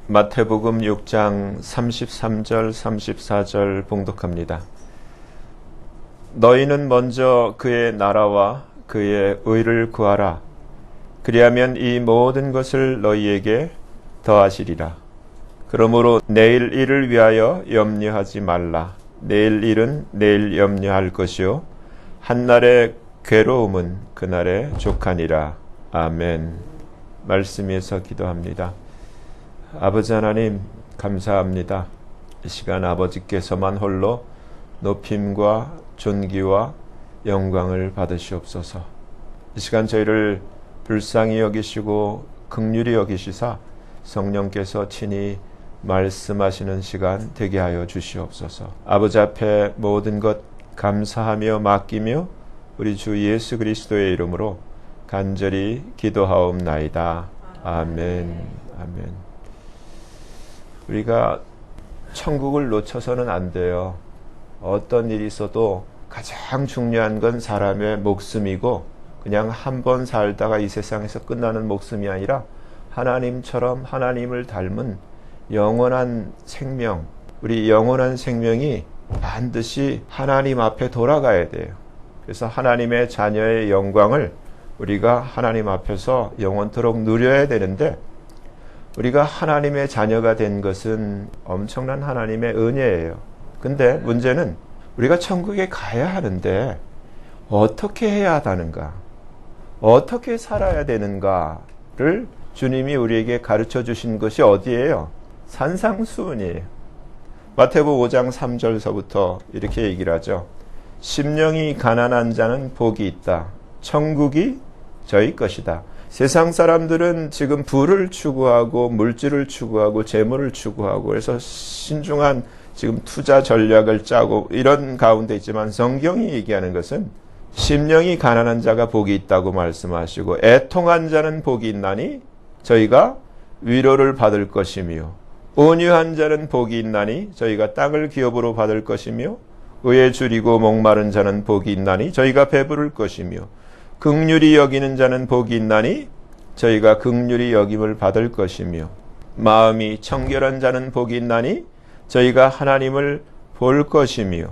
마태복음 6장 33절 34절 봉독합니다. 너희는 먼저 그의 나라와 그의 의를 구하라. 그리하면 이 모든 것을 너희에게 더하시리라. 그러므로 내일 일을 위하여 염려하지 말라. 내일 일은 내일 염려할 것이요 한날의 괴로움은 그날의 족하니라. 아멘. 말씀 위에서 기도합니다. 아버지 하나님 감사합니다. 이 시간 아버지께서만 홀로 높임과 존귀와 영광을 받으시옵소서. 이 시간 저희를 불쌍히 여기시고 긍휼히 여기시사 성령께서 친히 말씀하시는 시간 되게 하여 주시옵소서. 아버지 앞에 모든 것 감사하며 맡기며 우리 주 예수 그리스도의 이름으로 간절히 기도하옵나이다. 아멘. 아멘. 우리가 천국을 놓쳐서는 안 돼요. 어떤 일이 있어도 가장 중요한 건 사람의 목숨이고, 그냥 한 번 살다가 이 세상에서 끝나는 목숨이 아니라 하나님처럼 하나님을 닮은 영원한 생명, 우리 영원한 생명이 반드시 하나님 앞에 돌아가야 돼요. 그래서 하나님의 자녀의 영광을 우리가 하나님 앞에서 영원토록 누려야 되는데, 우리가 하나님의 자녀가 된 것은 엄청난 하나님의 은혜예요. 근데 문제는 우리가 천국에 가야 하는데 어떻게 해야 하는가, 어떻게 살아야 되는가를 주님이 우리에게 가르쳐 주신 것이 어디예요? 산상수훈이에요. 마태복음 5장 3절서부터 이렇게 얘기를 하죠. 심령이 가난한 자는 복이 있다. 천국이 저희 것이다. 세상 사람들은 지금 부를 추구하고 물질을 추구하고 재물을 추구하고 그래서 신중한 지금 투자 전략을 짜고 이런 가운데 있지만, 성경이 얘기하는 것은 심령이 가난한 자가 복이 있다고 말씀하시고, 애통한 자는 복이 있나니 저희가 위로를 받을 것이며, 온유한 자는 복이 있나니 저희가 땅을 기업으로 받을 것이며, 의에 줄이고 목마른 자는 복이 있나니 저희가 배부를 것이며, 긍휼히 여기는 자는 복이 있나니 저희가 긍휼히 여김을 받을 것이며, 마음이 청결한 자는 복이 있나니 저희가 하나님을 볼 것이며,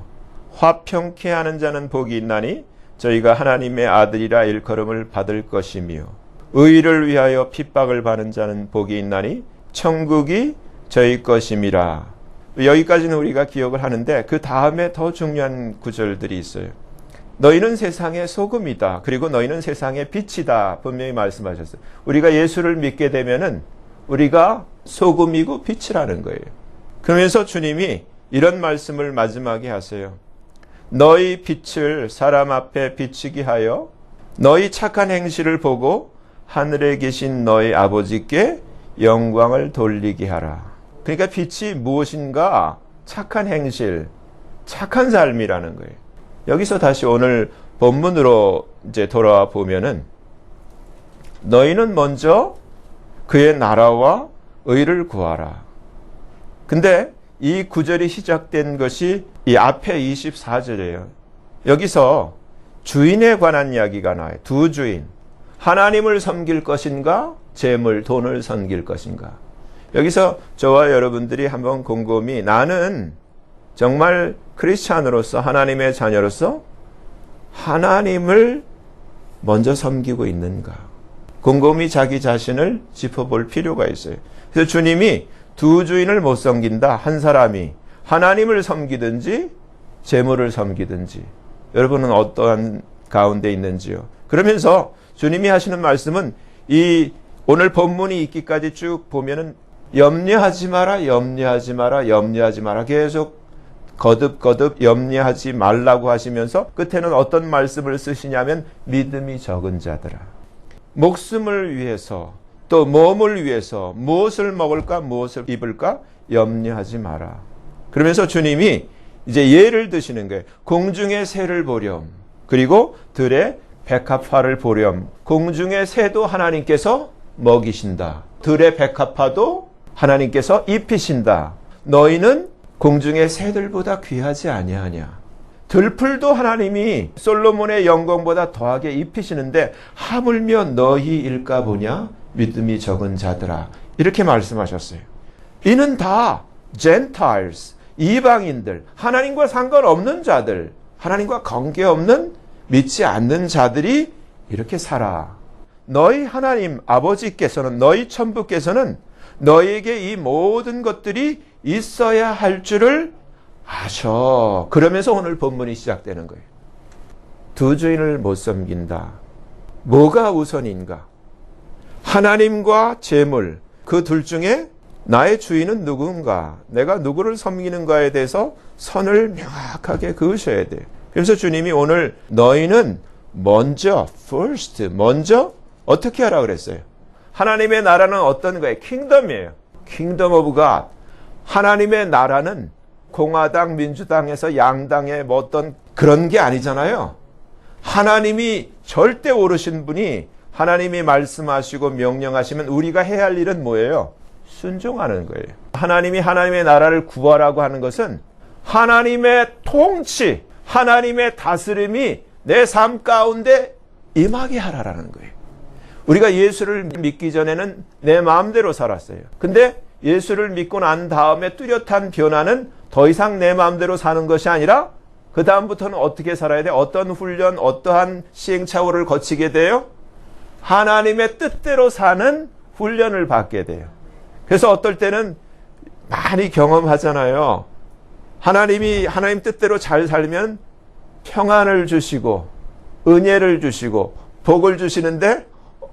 화평케 하는 자는 복이 있나니 저희가 하나님의 아들이라 일컬음을 받을 것이며, 의를 위하여 핍박을 받는 자는 복이 있나니 천국이 저희 것임이라. 여기까지는 우리가 기억을 하는데 그 다음에 더 중요한 구절들이 있어요. 너희는 세상의 소금이다. 그리고 너희는 세상의 빛이다. 분명히 말씀하셨어요. 우리가 예수를 믿게 되면은 우리가 소금이고 빛이라는 거예요. 그러면서 주님이 이런 말씀을 마지막에 하세요. 너희 빛을 사람 앞에 비추게 하여 너희 착한 행실을 보고 하늘에 계신 너희 아버지께 영광을 돌리게 하라. 그러니까 빛이 무엇인가? 착한 행실, 착한 삶이라는 거예요. 여기서 다시 오늘 본문으로 이제 돌아와 보면은, 너희는 먼저 그의 나라와 의를 구하라. 근데 이 구절이 시작된 것이 이 앞에 24절이에요. 여기서 주인에 관한 이야기가 나와요. 두 주인. 하나님을 섬길 것인가? 재물, 돈을 섬길 것인가? 여기서 저와 여러분들이 한번 곰곰이, 나는 정말 크리스찬으로서 하나님의 자녀로서 하나님을 먼저 섬기고 있는가? 곰곰이 자기 자신을 짚어볼 필요가 있어요. 그래서 주님이 두 주인을 못 섬긴다. 한 사람이 하나님을 섬기든지 재물을 섬기든지. 여러분은 어떠한 가운데 있는지요? 그러면서 주님이 하시는 말씀은 이 오늘 본문이 있기까지 쭉 보면은 염려하지 마라, 염려하지 마라, 염려하지 마라. 계속 거듭거듭 염려하지 말라고 하시면서 끝에는 어떤 말씀을 쓰시냐면, 믿음이 적은 자들아. 목숨을 위해서 또 몸을 위해서 무엇을 먹을까 무엇을 입을까 염려하지 마라. 그러면서 주님이 이제 예를 드시는 거예요. 공중의 새를 보렴. 그리고 들의 백합화를 보렴. 공중의 새도 하나님께서 먹이신다. 들의 백합화도 하나님께서 입히신다. 너희는 공중의 새들보다 귀하지 아니하냐. 들풀도 하나님이 솔로몬의 영광보다 더하게 입히시는데 하물며 너희일까 보냐. 믿음이 적은 자들아. 이렇게 말씀하셨어요. 이는 다 Gentiles, 이방인들, 하나님과 상관없는 자들, 하나님과 관계없는 믿지 않는 자들이 이렇게 살아. 너희 하나님 아버지께서는, 너희 천부께서는 너희에게 이 모든 것들이 있어야 할 줄을 아셔. 그러면서 오늘 본문이 시작되는 거예요. 두 주인을 못 섬긴다. 뭐가 우선인가? 하나님과 재물, 그 둘 중에 나의 주인은 누군가, 내가 누구를 섬기는가에 대해서 선을 명확하게 그으셔야 돼요. 그래서 주님이 오늘 너희는 먼저, 먼저 어떻게 하라 그랬어요? 하나님의 나라는 어떤 거예요? 킹덤이에요. 킹덤 오브 갓. 하나님의 나라는 공화당, 민주당에서 양당의 뭐 어떤 그런 게 아니잖아요. 하나님이 절대 오르신 분이 하나님이 말씀하시고 명령하시면 우리가 해야 할 일은 뭐예요? 순종하는 거예요. 하나님이 하나님의 나라를 구하라고 하는 것은 하나님의 통치, 하나님의 다스림이 내 삶 가운데 임하게 하라라는 거예요. 우리가 예수를 믿기 전에는 내 마음대로 살았어요. 근데 예수를 믿고 난 다음에 뚜렷한 변화는 더 이상 내 마음대로 사는 것이 아니라 그 다음부터는 어떻게 살아야 돼? 어떤 훈련, 어떠한 시행착오를 거치게 돼요? 하나님의 뜻대로 사는 훈련을 받게 돼요. 그래서 어떨 때는 많이 경험하잖아요. 하나님 뜻대로 잘 살면 평안을 주시고 은혜를 주시고 복을 주시는데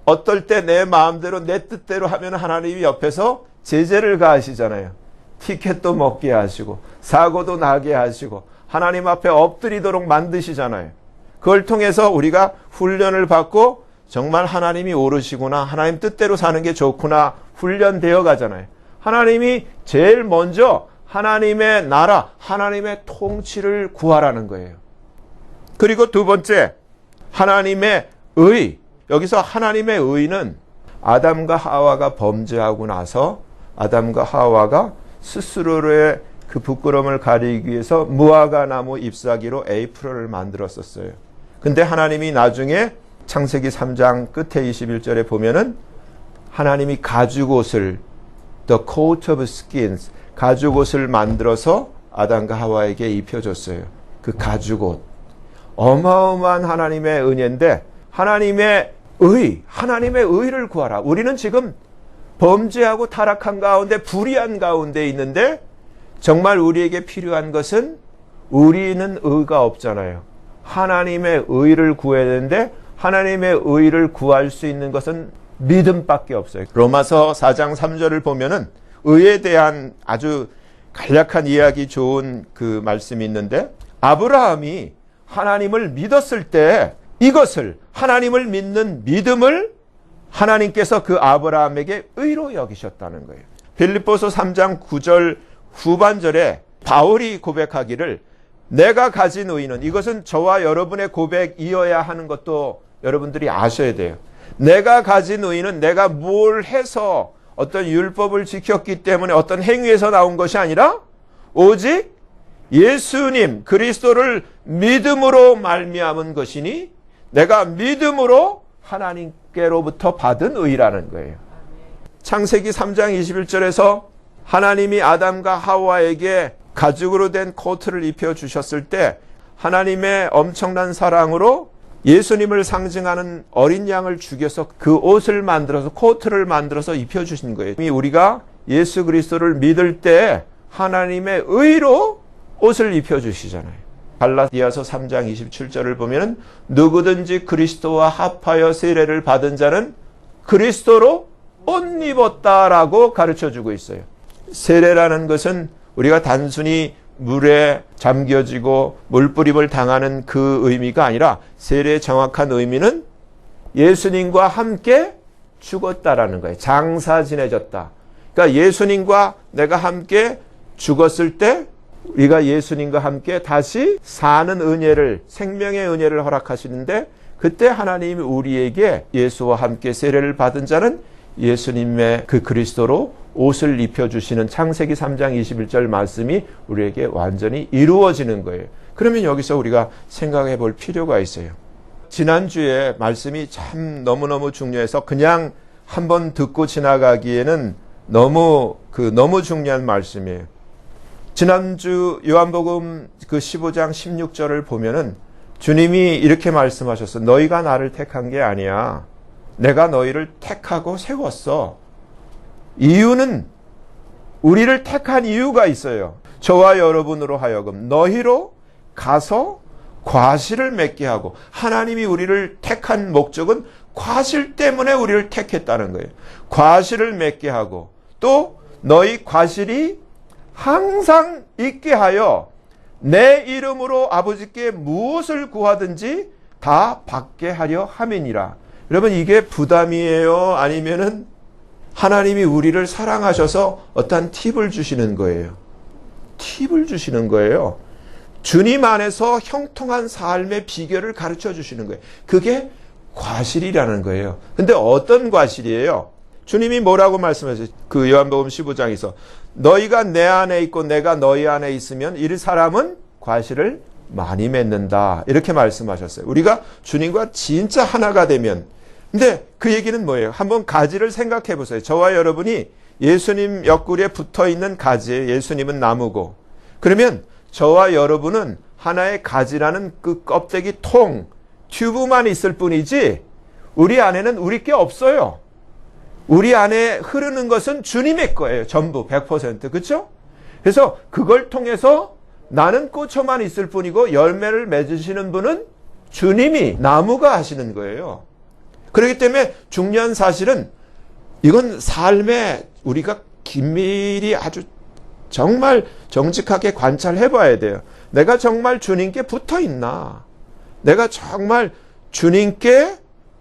어떨 때 내 마음대로 내 뜻대로 하면 하나님이 옆에서 제재를 가하시잖아요. 티켓도 먹게 하시고 사고도 나게 하시고 하나님 앞에 엎드리도록 만드시잖아요. 그걸 통해서 우리가 훈련을 받고 정말 하나님이 오르시구나, 하나님 뜻대로 사는 게 좋구나 훈련되어 가잖아요. 하나님이 제일 먼저 하나님의 나라, 하나님의 통치를 구하라는 거예요. 그리고 두 번째, 하나님의 의. 여기서 하나님의 의는 아담과 하와가 범죄하고 나서 아담과 하와가 스스로의 그 부끄러움을 가리기 위해서 무화과 나무 잎사귀로 에이프론을 만들었었어요. 근데 하나님이 나중에 창세기 3장 끝에 21절에 보면은 하나님이 가죽옷을 The coat of skins, 가죽옷을 만들어서 아담과 하와에게 입혀줬어요. 그 가죽옷. 어마어마한 하나님의 은혜인데 하나님의 의를 구하라. 우리는 지금 범죄하고 타락한 가운데 불의한 가운데 있는데 정말 우리에게 필요한 것은 우리는 의가 없잖아요. 하나님의 의를 구해야 되는데 하나님의 의를 구할 수 있는 것은 믿음밖에 없어요. 로마서 4장 3절을 보면은 의에 대한 아주 간략한 이야기 좋은 그 말씀이 있는데 아브라함이 하나님을 믿었을 때 이것을 하나님을 믿는 믿음을 하나님께서 그 아브라함에게 의로 여기셨다는 거예요. 빌립보서 3장 9절 후반절에 바울이 고백하기를 내가 가진 의는, 이것은 저와 여러분의 고백이어야 하는 것도 여러분들이 아셔야 돼요. 내가 가진 의는 내가 뭘 해서 어떤 율법을 지켰기 때문에 어떤 행위에서 나온 것이 아니라 오직 예수님 그리스도를 믿음으로 말미암은 것이니 내가 믿음으로 하나님께로부터 받은 의라는 거예요. 창세기 3장 21절에서 하나님이 아담과 하와에게 가죽으로 된 코트를 입혀주셨을 때 하나님의 엄청난 사랑으로 예수님을 상징하는 어린 양을 죽여서 그 옷을 만들어서 코트를 만들어서 입혀주신 거예요. 우리가 예수 그리스도를 믿을 때 하나님의 의로 옷을 입혀주시잖아요. 갈라디아서 3장 27절을 보면 누구든지 그리스도와 합하여 세례를 받은 자는 그리스도로 옷 입었다라고 가르쳐주고 있어요. 세례라는 것은 우리가 단순히 물에 잠겨지고 물뿌림을 당하는 그 의미가 아니라 세례의 정확한 의미는 예수님과 함께 죽었다라는 거예요. 장사 지내졌다. 그러니까 예수님과 내가 함께 죽었을 때 우리가 예수님과 함께 다시 사는 은혜를, 생명의 은혜를 허락하시는데 그때 하나님이 우리에게 예수와 함께 세례를 받은 자는 예수님의 그 그리스도로 옷을 입혀주시는 창세기 3장 21절 말씀이 우리에게 완전히 이루어지는 거예요. 그러면 여기서 우리가 생각해 볼 필요가 있어요. 지난주에 말씀이 참 너무너무 중요해서 그냥 한번 듣고 지나가기에는 너무 너무 중요한 말씀이에요. 지난주 요한복음 15장 16절을 보면은 주님이 이렇게 말씀하셨어. 너희가 나를 택한 게 아니야. 내가 너희를 택하고 세웠어. 이유는 우리를 택한 이유가 있어요. 저와 여러분으로 하여금 너희로 가서 과실을 맺게 하고, 하나님이 우리를 택한 목적은 과실 때문에 우리를 택했다는 거예요. 과실을 맺게 하고, 또 너희 과실이 항상 있게 하여 내 이름으로 아버지께 무엇을 구하든지 다 받게 하려 함이니라. 여러분, 이게 부담이에요? 아니면은 하나님이 우리를 사랑하셔서 어떤 팁을 주시는 거예요? 팁을 주시는 거예요. 주님 안에서 형통한 삶의 비결을 가르쳐 주시는 거예요. 그게 과실이라는 거예요. 근데 어떤 과실이에요? 주님이 뭐라고 말씀하셨어요? 요한복음 15장에서 너희가 내 안에 있고 내가 너희 안에 있으면 이 사람은 과실을 많이 맺는다. 이렇게 말씀하셨어요. 우리가 주님과 진짜 하나가 되면, 근데 그 얘기는 뭐예요? 한번 가지를 생각해 보세요. 저와 여러분이 예수님 옆구리에 붙어 있는 가지예요. 예수님은 나무고. 그러면 저와 여러분은 하나의 가지라는 그 껍데기 통, 튜브만 있을 뿐이지 우리 안에는 우리 게 없어요. 우리 안에 흐르는 것은 주님의 거예요. 전부 100%. 그렇죠? 그래서 그걸 통해서 나는 꽂혀만 있을 뿐이고 열매를 맺으시는 분은 주님이 나무가 하시는 거예요. 그렇기 때문에 중요한 사실은 이건 삶에 우리가 긴밀히 아주 정말 정직하게 관찰해 봐야 돼요. 내가 정말 주님께 붙어 있나? 내가 정말 주님께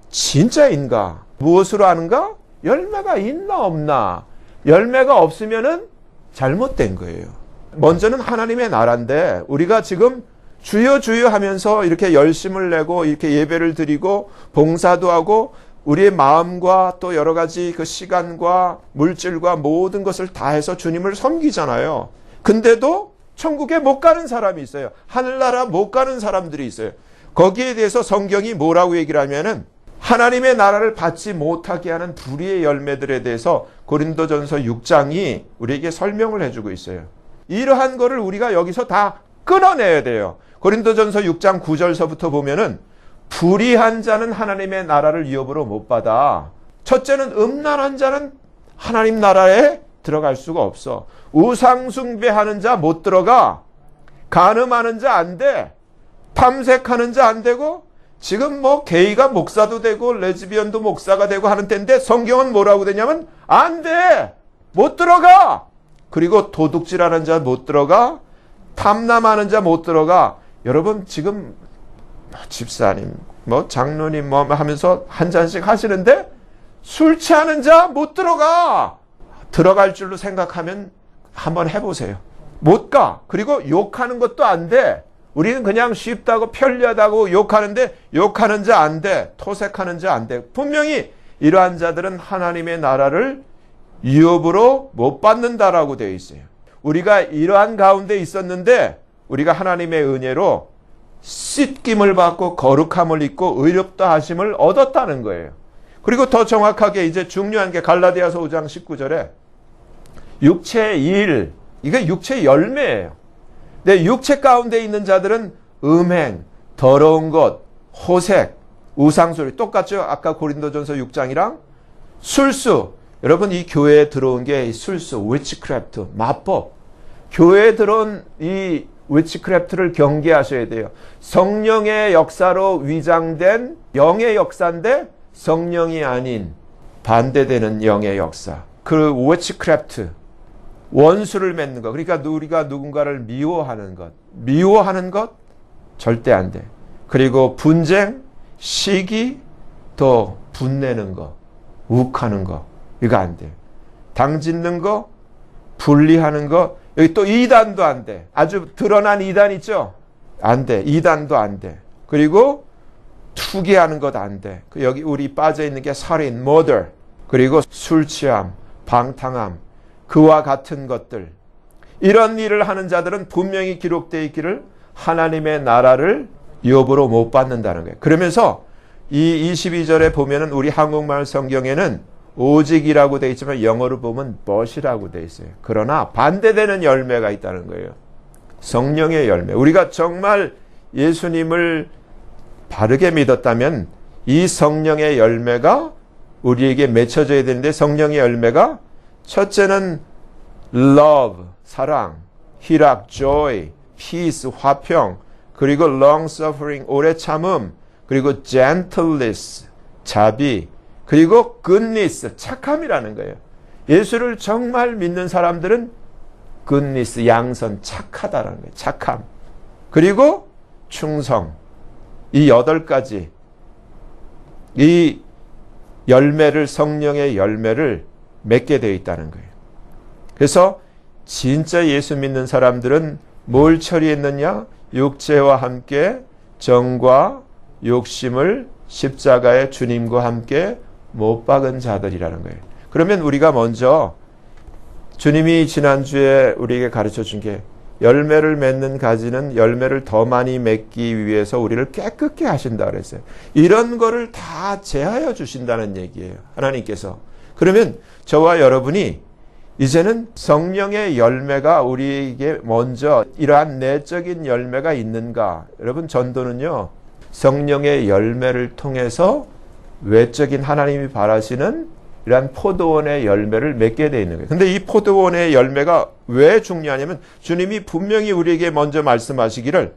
진짜인가? 무엇으로 아는가? 열매가 있나 없나? 열매가 없으면은 잘못된 거예요. 먼저는 하나님의 나라인데 우리가 지금 주여 주여 하면서 이렇게 열심을 내고 이렇게 예배를 드리고 봉사도 하고 우리의 마음과 또 여러 가지 그 시간과 물질과 모든 것을 다해서 주님을 섬기잖아요. 근데도 천국에 못 가는 사람이 있어요. 하늘나라 못 가는 사람들이 있어요. 거기에 대해서 성경이 뭐라고 얘기를 하면은 하나님의 나라를 받지 못하게 하는 불의의 열매들에 대해서 고린도전서 6장이 우리에게 설명을 해주고 있어요. 이러한 거를 우리가 여기서 다 끊어내야 돼요. 고린도전서 6장 9절서부터 보면은 불의한 자는 하나님의 나라를 유업으로 못 받아. 첫째는 음란한 자는 하나님 나라에 들어갈 수가 없어. 우상 숭배하는 자 못 들어가. 간음하는 자 안 돼. 탐색하는 자 안 되고, 지금 게이가 목사도 되고 레즈비언도 목사가 되고 하는 때인데 성경은 뭐라고 되냐면 안 돼. 못 들어가. 그리고 도둑질하는 자 못 들어가. 탐남하는 자 못 들어가. 여러분 지금 집사님, 장로님 하면서 한 잔씩 하시는데 술 취하는 자 못 들어가. 들어갈 줄로 생각하면 한번 해보세요. 못 가. 그리고 욕하는 것도 안 돼. 우리는 그냥 쉽다고 편리하다고 욕하는데 욕하는 자 안 돼. 토색하는 자 안 돼. 분명히 이러한 자들은 하나님의 나라를 유업으로 못 받는다라고 되어 있어요. 우리가 이러한 가운데 있었는데 우리가 하나님의 은혜로 씻김을 받고 거룩함을 입고 의롭다 하심을 얻었다는 거예요. 그리고 더 정확하게 이제 중요한 게 갈라디아서 5장 19절에 육체의 일, 이게 육체의 열매예요. 근데 육체 가운데 있는 자들은 음행, 더러운 것, 호색, 우상소리 똑같죠? 아까 고린도전서 6장이랑 술수. 여러분 이 교회에 들어온 게 술수, 위치크래프트, 마법. 교회에 들어온 이 위치크래프트를 경계하셔야 돼요. 성령의 역사로 위장된 영의 역사인데 성령이 아닌 반대되는 영의 역사. 그 위치크래프트, 원수를 맺는 것. 그러니까 우리가 누군가를 미워하는 것. 미워하는 것 절대 안 돼. 그리고 분쟁, 시기, 또 분내는 것, 욱하는 것. 이거 안 돼. 당짓는 거, 분리하는 거. 여기 또 이단도 안 돼. 아주 드러난 이단 있죠? 안 돼. 이단도 안 돼. 그리고 투기하는 것 안 돼. 여기 우리 빠져 있는 게 살인, murder. 그리고 술 취함, 방탕함, 그와 같은 것들. 이런 일을 하는 자들은 분명히 기록되어 있기를 하나님의 나라를 유업으로 못 받는다는 거예요. 그러면서 이 22절에 보면은 우리 한국말 성경에는 오직이라고 되어 있지만 영어로 보면 but이라고 되어 있어요. 그러나 반대되는 열매가 있다는 거예요. 성령의 열매. 우리가 정말 예수님을 바르게 믿었다면 이 성령의 열매가 우리에게 맺혀져야 되는데, 성령의 열매가 첫째는 love, 사랑, 희락, joy, peace, 화평, 그리고 long suffering, 오래 참음, 그리고 gentleness, 자비, 그리고 goodness, 착함이라는 거예요. 예수를 정말 믿는 사람들은 goodness, 양선, 착하다라는 거예요. 착함. 그리고 충성. 이 8가지, 이 열매를, 성령의 열매를 맺게 되어 있다는 거예요. 그래서 진짜 예수 믿는 사람들은 뭘 처리했느냐? 육체와 함께 정과 욕심을 십자가에 주님과 함께 못 박은 자들이라는 거예요. 그러면 우리가 먼저 주님이 지난주에 우리에게 가르쳐 준 게, 열매를 맺는 가지는 열매를 더 많이 맺기 위해서 우리를 깨끗게 하신다 그랬어요. 이런 거를 다 제하여 주신다는 얘기예요, 하나님께서. 그러면 저와 여러분이 이제는 성령의 열매가 우리에게 먼저 이러한 내적인 열매가 있는가? 여러분, 전도는요, 성령의 열매를 통해서 외적인 하나님이 바라시는 이러한 포도원의 열매를 맺게 되어 있는 거예요. 근데 이 포도원의 열매가 왜 중요하냐면, 주님이 분명히 우리에게 먼저 말씀하시기를,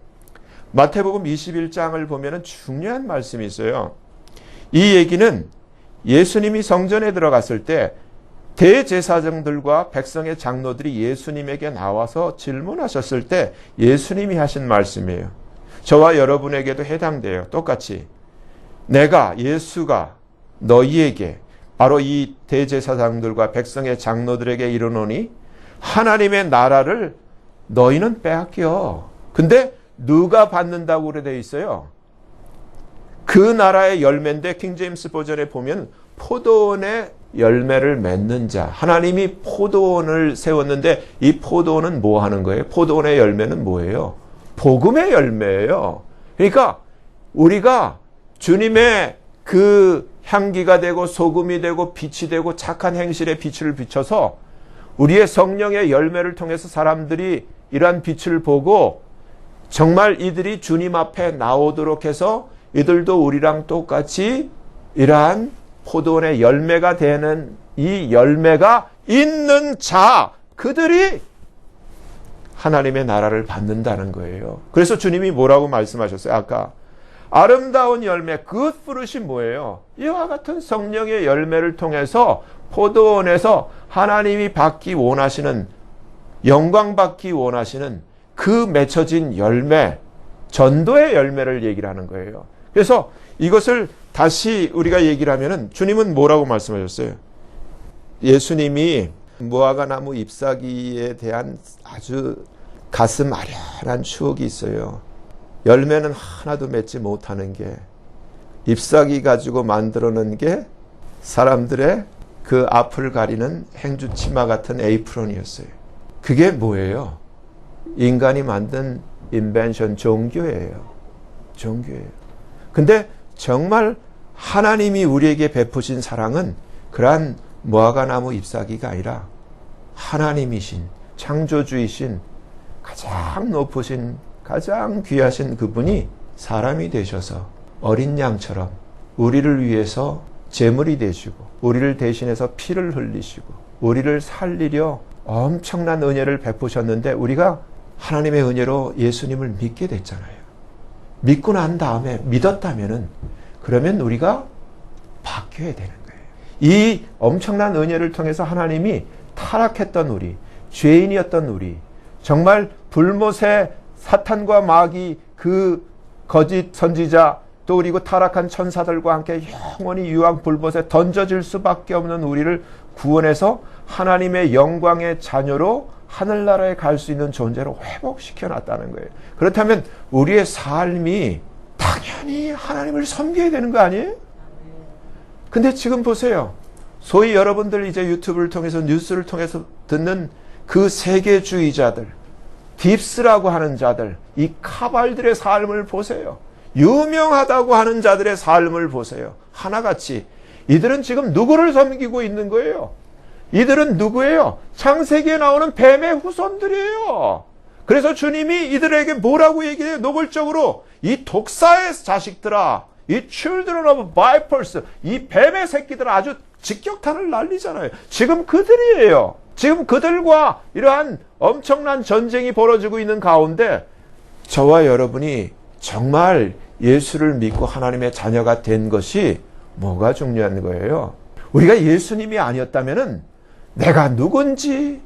마태복음 21장을 보면 중요한 말씀이 있어요. 이 얘기는 예수님이 성전에 들어갔을 때 대제사장들과 백성의 장로들이 예수님에게 나와서 질문하셨을 때 예수님이 하신 말씀이에요. 저와 여러분에게도 해당돼요. 똑같이. 내가, 예수가 너희에게, 바로 이 대제사장들과 백성의 장로들에게 이르노니 하나님의 나라를 너희는 빼앗겨. 근데 누가 받는다고 그래 되어 있어요? 그 나라의 열매인데, 킹제임스 버전에 보면 포도원의 열매를 맺는 자. 하나님이 포도원을 세웠는데 이 포도원은 뭐 하는 거예요? 포도원의 열매는 뭐예요? 복음의 열매예요. 그러니까 우리가 주님의 그 향기가 되고 소금이 되고 빛이 되고 착한 행실의 빛을 비춰서 우리의 성령의 열매를 통해서 사람들이 이러한 빛을 보고 정말 이들이 주님 앞에 나오도록 해서 이들도 우리랑 똑같이 이러한 포도원의 열매가 되는, 이 열매가 있는 자, 그들이 하나님의 나라를 받는다는 거예요. 그래서 주님이 뭐라고 말씀하셨어요? 아까 아름다운 열매, good fruit이 뭐예요? 이와 같은 성령의 열매를 통해서 포도원에서 하나님이 받기 원하시는, 영광 받기 원하시는 그 맺혀진 열매, 전도의 열매를 얘기를 하는 거예요. 그래서 이것을 다시 우리가 얘기를 하면은, 주님은 뭐라고 말씀하셨어요? 예수님이 무화과 나무 잎사귀에 대한 아주 가슴 아련한 추억이 있어요. 열매는 하나도 맺지 못하는 게, 잎사귀 가지고 만들어낸 게 사람들의 그 앞을 가리는 행주 치마 같은 에이프론이었어요. 그게 뭐예요? 인간이 만든 인벤션, 종교예요. 종교예요. 근데 정말 하나님이 우리에게 베푸신 사랑은 그러한 무화과나무 잎사귀가 아니라 하나님이신, 창조주이신, 가장 높으신, 가장 귀하신 그분이 사람이 되셔서 어린 양처럼 우리를 위해서 제물이 되시고, 우리를 대신해서 피를 흘리시고, 우리를 살리려 엄청난 은혜를 베푸셨는데, 우리가 하나님의 은혜로 예수님을 믿게 됐잖아요. 믿고 난 다음에 믿었다면은, 그러면 우리가 바뀌어야 되는 거예요. 이 엄청난 은혜를 통해서 하나님이 타락했던 우리, 죄인이었던 우리, 정말 불못의 사탄과 마귀, 그 거짓 선지자, 또 그리고 타락한 천사들과 함께 영원히 유황 불못에 던져질 수밖에 없는 우리를 구원해서 하나님의 영광의 자녀로 하늘나라에 갈 수 있는 존재로 회복시켜 놨다는 거예요. 그렇다면 우리의 삶이 당연히 하나님을 섬겨야 되는 거 아니에요? 근데 지금 보세요. 소위 여러분들 이제 유튜브를 통해서, 뉴스를 통해서 듣는 그 세계주의자들, 딥스라고 하는 자들, 이 카발들의 삶을 보세요. 유명하다고 하는 자들의 삶을 보세요. 하나같이 이들은 지금 누구를 섬기고 있는 거예요? 이들은 누구예요? 창세기에 나오는 뱀의 후손들이에요. 그래서 주님이 이들에게 뭐라고 얘기해요? 노골적으로 이 독사의 자식들아, 이 children of vipers, 이 뱀의 새끼들아, 아주 직격탄을 날리잖아요. 지금 그들이에요. 지금 그들과 이러한 엄청난 전쟁이 벌어지고 있는 가운데 저와 여러분이 정말 예수를 믿고 하나님의 자녀가 된 것이 뭐가 중요한 거예요? 우리가 예수님이 아니었다면은 내가 누군지,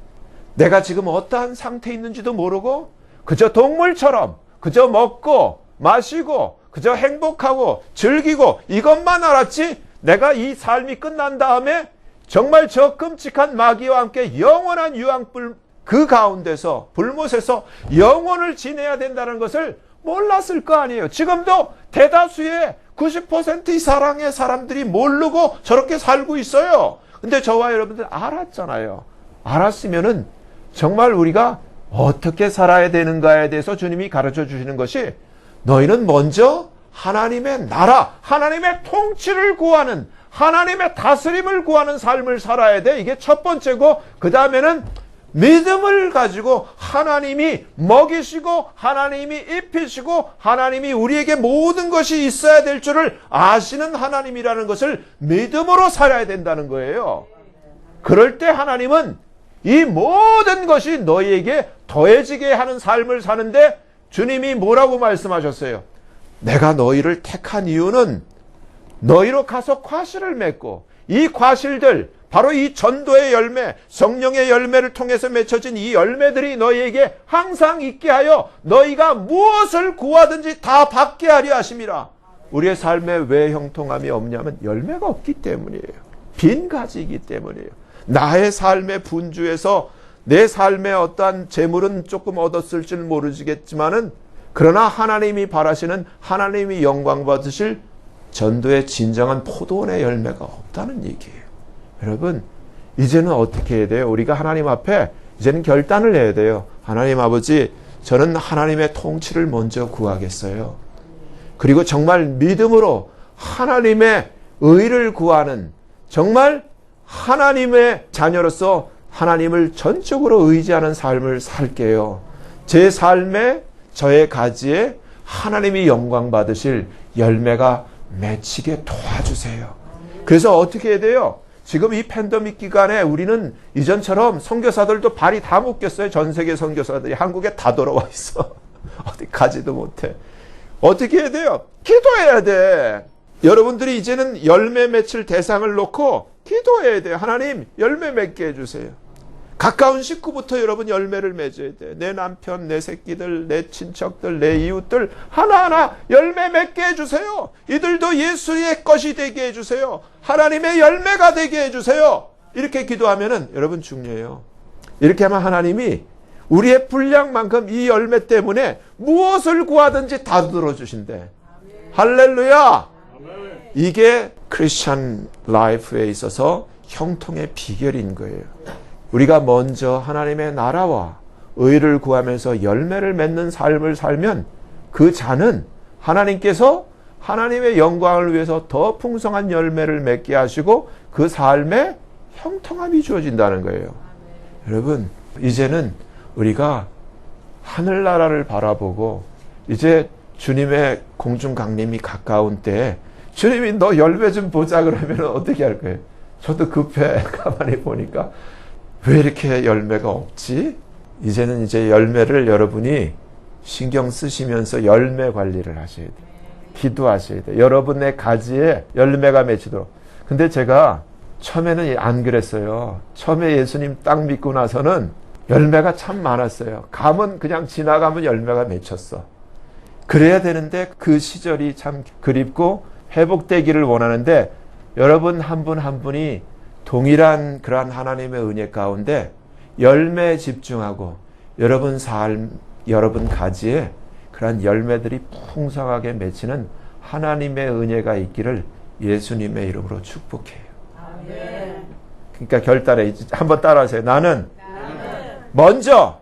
내가 지금 어떠한 상태에 있는지도 모르고 그저 동물처럼 그저 먹고 마시고 그저 행복하고 즐기고 이것만 알았지, 내가 이 삶이 끝난 다음에 정말 저 끔찍한 마귀와 함께 영원한 유황불 그 가운데서 불못에서 영원을 지내야 된다는 것을 몰랐을 거 아니에요. 지금도 대다수의 90% 이상의 사람들이 모르고 저렇게 살고 있어요. 근데 저와 여러분들 알았잖아요. 알았으면은 정말 우리가 어떻게 살아야 되는가에 대해서 주님이 가르쳐 주시는 것이, 너희는 먼저 하나님의 나라, 하나님의 통치를 구하는, 하나님의 다스림을 구하는 삶을 살아야 돼. 이게 첫 번째고, 그 다음에는 믿음을 가지고 하나님이 먹이시고 하나님이 입히시고 하나님이 우리에게 모든 것이 있어야 될 줄을 아시는 하나님이라는 것을 믿음으로 살아야 된다는 거예요. 그럴 때 하나님은 이 모든 것이 너희에게 더해지게 하는 삶을 사는데, 주님이 뭐라고 말씀하셨어요? 내가 너희를 택한 이유는 너희로 가서 과실을 맺고, 이 과실들, 바로 이 전도의 열매, 성령의 열매를 통해서 맺혀진 이 열매들이 너희에게 항상 있게 하여 너희가 무엇을 구하든지 다 받게 하려 하심이라. 우리의 삶에 왜 형통함이 없냐면 열매가 없기 때문이에요. 빈 가지이기 때문이에요. 나의 삶의 분주에서 내 삶의 어떠한 재물은 조금 얻었을지는 모르겠지만은, 그러나 하나님이 바라시는, 하나님이 영광 받으실 전도의 진정한 포도원의 열매가 없다는 얘기예요. 여러분, 이제는 어떻게 해야 돼요? 우리가 하나님 앞에 이제는 결단을 해야 돼요. 하나님 아버지, 저는 하나님의 통치를 먼저 구하겠어요. 그리고 정말 믿음으로 하나님의 의를 구하는, 정말 하나님의 자녀로서 하나님을 전적으로 의지하는 삶을 살게요. 제 삶에, 저의 가지에 하나님이 영광 받으실 열매가 맺히게 도와주세요. 그래서 어떻게 해야 돼요? 지금 이 팬데믹 기간에 우리는 이전처럼 선교사들도 발이 다 묶였어요. 전 세계 선교사들이 한국에 다 돌아와 있어. 어디 가지도 못해. 어떻게 해야 돼요? 기도해야 돼. 여러분들이 이제는 열매 맺힐 대상을 놓고 기도해야 돼요. 하나님, 열매 맺게 해주세요. 가까운 식구부터 여러분 열매를 맺어야 돼. 내 남편, 내 새끼들, 내 친척들, 내 이웃들 하나하나 열매 맺게 해주세요. 이들도 예수의 것이 되게 해주세요. 하나님의 열매가 되게 해주세요. 이렇게 기도하면은 여러분 중요해요. 이렇게 하면 하나님이 우리의 분량만큼 이 열매 때문에 무엇을 구하든지 다 들어주신대. 할렐루야. 이게 크리스천 라이프에 있어서 형통의 비결인 거예요. 우리가 먼저 하나님의 나라와 의를 구하면서 열매를 맺는 삶을 살면 그 자는 하나님께서 하나님의 영광을 위해서 더 풍성한 열매를 맺게 하시고 그 삶에 형통함이 주어진다는 거예요. 여러분, 이제는 우리가 하늘나라를 바라보고 이제 주님의 공중 강림이 가까운 때에 주님이 너 열매 좀 보자 그러면 어떻게 할 거예요? 저도 급해. 가만히 보니까 왜 이렇게 열매가 없지? 이제는 이제 열매를 여러분이 신경 쓰시면서 열매 관리를 하셔야 돼요. 기도하셔야 돼요. 여러분의 가지에 열매가 맺히도록. 근데 제가 처음에는 안 그랬어요. 처음에 예수님 딱 믿고 나서는 열매가 참 많았어요. 가면 그냥 지나가면 열매가 맺혔어. 그래야 되는데 그 시절이 참 그립고 회복되기를 원하는데, 여러분 한 분 한 분이 동일한 그러한 하나님의 은혜 가운데 열매에 집중하고 여러분 삶, 여러분 가지에 그러한 열매들이 풍성하게 맺히는 하나님의 은혜가 있기를 예수님의 이름으로 축복해요. 아멘. 그러니까 결단해. 한번 따라하세요. 나는 먼저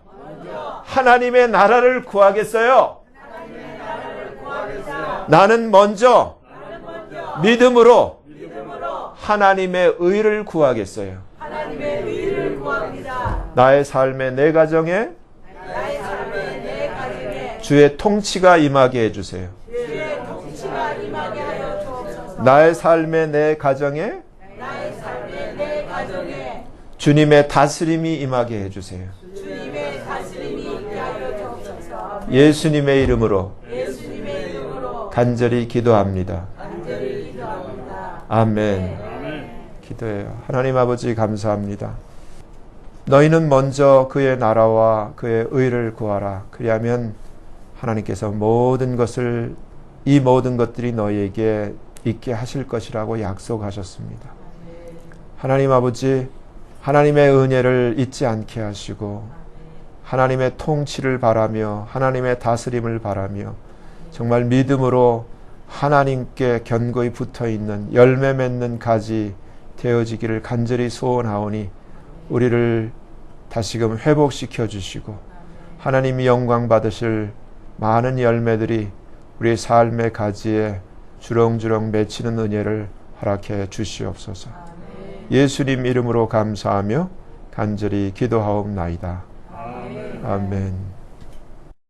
하나님의 나라를 구하겠어요. 나는 먼저 믿음으로 하나님의 의를 구하겠어요. 하나님의 의를 구합니다. 나의 삶의 내 가정에 나의 삶의 내 가정에 주의 통치가 임하게 해주세요. 주의 통치가 임하게 하여 주옵소서. 나의 삶의 내 가정에 나의 삶의 내 가정에 주님의 다스림이 임하게 해주세요. 주님의 다스림이 있게 하여 주옵소서. 예수님의 이름으로 예수님의 이름으로 간절히 기도합니다. 간절히 기도합니다. 아멘. 기도해요. 하나님 아버지 감사합니다. 너희는 먼저 그의 나라와 그의 의를 구하라. 그리하면 하나님께서 이 모든 것들이 너희에게 있게 하실 것이라고 약속하셨습니다. 하나님 아버지, 하나님의 은혜를 잊지 않게 하시고 하나님의 통치를 바라며 하나님의 다스림을 바라며 정말 믿음으로 하나님께 견고히 붙어있는 열매 맺는 가지 되어지기를 간절히 소원하오니 우리를 다시금 회복시켜 주시고 하나님이 영광 받으실 많은 열매들이 우리의 삶의 가지에 주렁주렁 맺히는 은혜를 허락해 주시옵소서. 예수님 이름으로 감사하며 간절히 기도하옵나이다. 아멘.